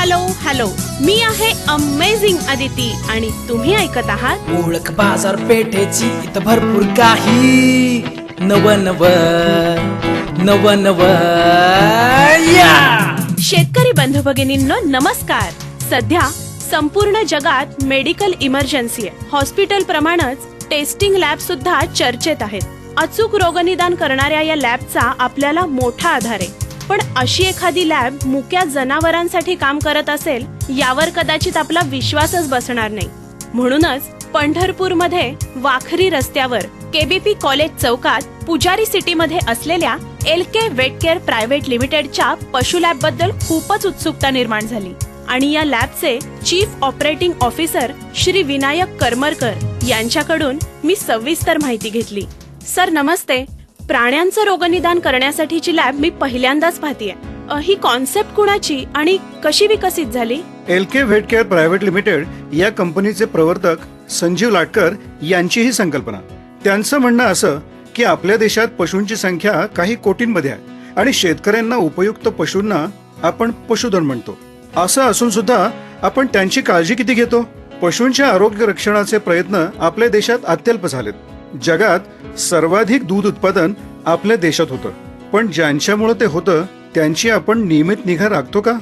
Hello hello, मी आहे amazing Aditi आणि तुम्ही ऐकत आहात ओळख बाजारपेठेची इथं भरपूर काही नव नव नव नव या. शेतकरी बंधू भगिनींनो नमस्कार. सध्या संपूर्ण जगात मेडिकल इमर्जन्सी आहे. हॉस्पिटल प्रमाणेच टेस्टिंग लॅब सुद्धा चर्चेत आहेत. अचूक रोगनिदान करणाऱ्या या लॅबचा आपल्याला मोठा आधार आहे. पण अशी एखादी लॅब मुक्या जनावरांसाठी काम करत असेल यावर कदाचित आपला विश्वासच बसणार नाही. म्हणूनच पंढरपूरमध्ये वाखरी रस्त्यावर केबीपी कॉलेज चौकात पुजारी सिटी मध्ये असलेल्या LK वेट केअर प्रायव्हेट लिमिटेडच्या पशु लॅब बद्दल खूपच उत्सुकता निर्माण झाली आणि या लॅबचे chief operating officer Shri Vinayak Karmarkar यांच्याकडून मी सविस्तर माहिती घेतली. सर नमस्ते. प्राण्यांचं रोगनिदान करण्यासाठीची लॅब मी पहिल्यांदाच पाहतीये. ही कॉन्सेप्ट कुणाची आणि कशी विकसित झाली? LK Vet Care Private Limited या कंपनीचे प्रवर्तक संजीव लाटकर यांची ही संकल्पना. त्यांचं म्हणणं असं की आपल्या देशात पशूंची संख्या काही कोटींमध्ये आहे आणि शेतकऱ्यांना उपयुक्त पशूंना आपण पशुधन म्हणतो. असं असून सुद्धा आपण त्यांची काळजी किती घेतो? पशूंच्या आरोग्य रक्षणाचे प्रयत्न आपल्या देशात अत्यल्प झालेत. जगात सर्वाधिक दूध उत्पादन आपल्या देशात होतं, पण ज्यांच्यामुळे ते होतं त्यांची आपण नियमित निगा राखतो का?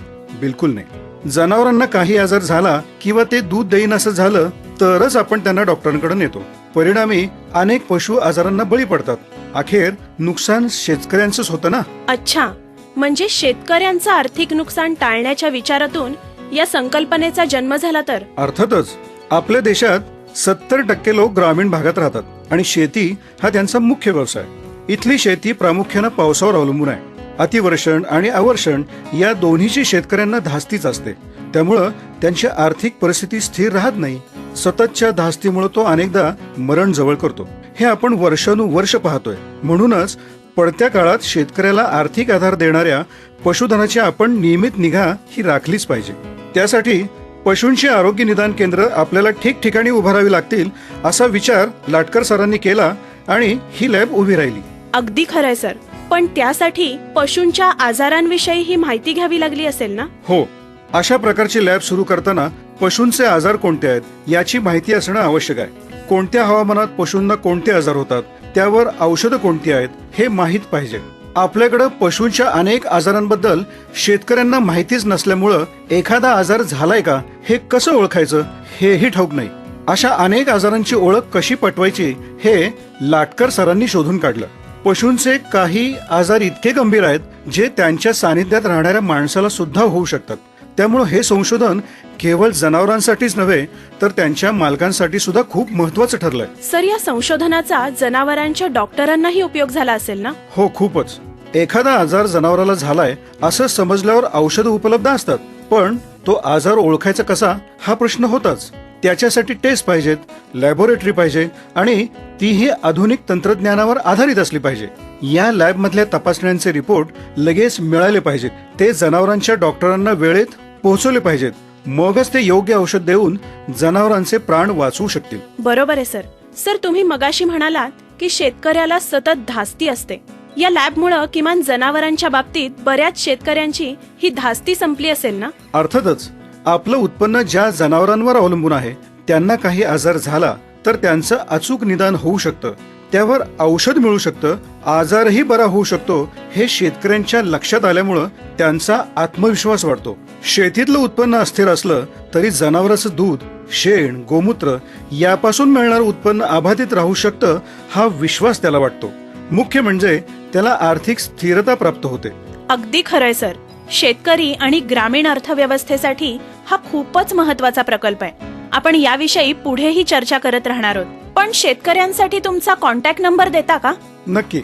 बिलकुल नाही. जनावरांना काही आजार झाला किंवा ते दूध देईन असं झालं तरच आपण त्यांना डॉक्टरांकडे नेतो. परिणामी अनेक पशु आजारांना बळी पडतात. अखेर नुकसान शेतकऱ्यांचंच होतं ना. अच्छा, म्हणजे शेतकऱ्यांचं आर्थिक नुकसान टाळण्याच्या विचारातून या संकल्पनेचा जन्म झाला. तर अर्थातच आपल्या देशात 70% लोक ग्रामीण भागात राहतात आणि शेती हा त्यांचा मुख्य व्यवसाय. इथली शेती प्रामुख्यानं पावसावर अवलंबून आहे. अतिवर्षण आणि अवर्षण या दोन्हीची शेतकऱ्यांना धास्तीच असते. त्यामुळं त्यांची आर्थिक परिस्थिती स्थिर राहत नाही. सततच्या धास्तीमुळे तो अनेकदा मरण जवळ करतो. हे आपण वर्षानुवर्ष पाहतोय. म्हणूनच पडत्या काळात शेतकऱ्याला आर्थिक आधार देणाऱ्या पशुधनाची आपण नियमित निगा ही राखलीच पाहिजे. त्यासाठी पशूंची आरोग्य निदान केंद्र आपल्याला ठिकठिकाणी उभारावी लागतील असा विचार लाटकर सरांनी केला आणि ही लॅब उभी राहिली. अगदी खरंय सर, पण त्यासाठी पशूंच्या आजारांविषयी ही माहिती घ्यावी लागली असेल ना? हो, अशा प्रकारची लॅब सुरू करताना पशूंचे आजार कोणते आहेत याची माहिती असणं आवश्यक आहे. कोणत्या हवामानात पशूंना कोणते आजार होतात, त्यावर औषधं कोणती आहेत हे माहीत पाहिजे. आपल्याकडे पशूंच्या अनेक आजारांबद्दल शेतकऱ्यांना माहितीच नसल्यामुळं एखादा आजार झालाय का हे कसं ओळखायचं हेही ठाऊक नाही. अशा अनेक आजारांची ओळख कशी पटवायची हे लाटकर सरांनी शोधून काढलं. पशूंचे काही आजार इतके गंभीर आहेत जे त्यांच्या सानिध्यात राहणाऱ्या माणसाला सुद्धा होऊ शकतात. त्यामुळे हे संशोधन केवळ जनावरांसाठीच नव्हे तर त्यांच्या मालकांसाठी सुद्धा खूप महत्वाचं ठरलंय. सर, या संशोधनाचा जनावरांच्या डॉक्टरांनाही उपयोग झाला असेल ना? हो, खूपच. एखादा आजार जनावराला झालाय असं समजल्यावर औषधं उपलब्ध असतात, पण तो आजार ओळखायचा कसा हा प्रश्न होताच. त्याच्यासाठी टेस्ट पाहिजेत, लॅबोरेटरी पाहिजे आणि तीही आधुनिक तंत्रज्ञानावर आधारित असली पाहिजे. या लॅब मधल्या तपासण्यांचे रिपोर्ट लगेच मिळाले पाहिजेत. ते जनावरांच्या डॉक्टरांना वेळेत पोहोचवले पाहिजेत. मगच ते योग्य औषध देऊन जनावरांचे प्राण वाचवू शकतील. बरोबर आहे सर. सर, तुम्ही मगाशी म्हणालात की शेतकऱ्याला सतत धास्ती असते. या लॅबमुळे किमान जनावरांच्या बाबतीत बऱ्याच शेतकऱ्यांची ही धास्ती संपली असेल ना? अर्थातच. आपलं उत्पन्न ज्या जनावरांवर अवलंबून आहे त्यांना काही आजार झाला तर त्यांचं अचूक निदान होऊ शकतं, त्यावर औषध मिळू शकतं, आजारही बरा होऊ शकतो. हे शेतकऱ्यांच्या लक्षात आल्यामुळं त्यांचा आत्मविश्वास वाढतो. शेतीतलं उत्पन्न अस्थिर असलं तरी जनावराचं दूध, शेण, गोमूत्र यापासून मिळणारं उत्पन्न अबाधित राहू शकतं हा विश्वास त्याला वाटतो. मुख्य म्हणजे त्याला आर्थिक स्थिरता प्राप्त होते. अगदी खरंय सर. शेतकरी आणि ग्रामीण अर्थव्यवस्थेसाठी हा खूपच महत्वाचा प्रकल्प आहे. आपण याविषयी पुढेही चर्चा करत राहणार आहोत. पण शेतकऱ्यांसाठी तुमचा कॉन्टॅक्ट नंबर देता का? नक्की.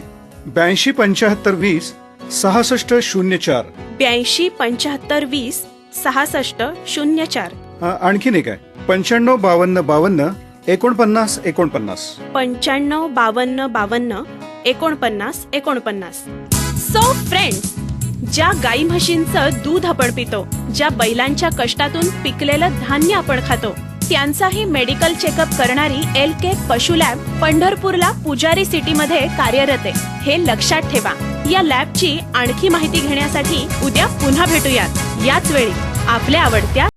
82 75 20 66 04. 82 75 20 66 04. आणखीन एक आहे 95 52 52 49 49. 95 52 52 49 49. सो फ्रेंड्स, ज्या गाई म्हशींचं दूध आपण पितो, ज्या बैलांच्या कष्टातून पिकलेलं धान्य आपण खातो, त्यांचाही मेडिकल चेकअप करणारी LK पशु लॅब पंढरपूरला पुजारी सिटी मध्ये कार्यरत आहे. हे लक्षात ठेवा. या लॅबची आणखी माहिती घेण्यासाठी उद्या पुन्हा भेटूयात याच वेळी. आपल्या आवडत्या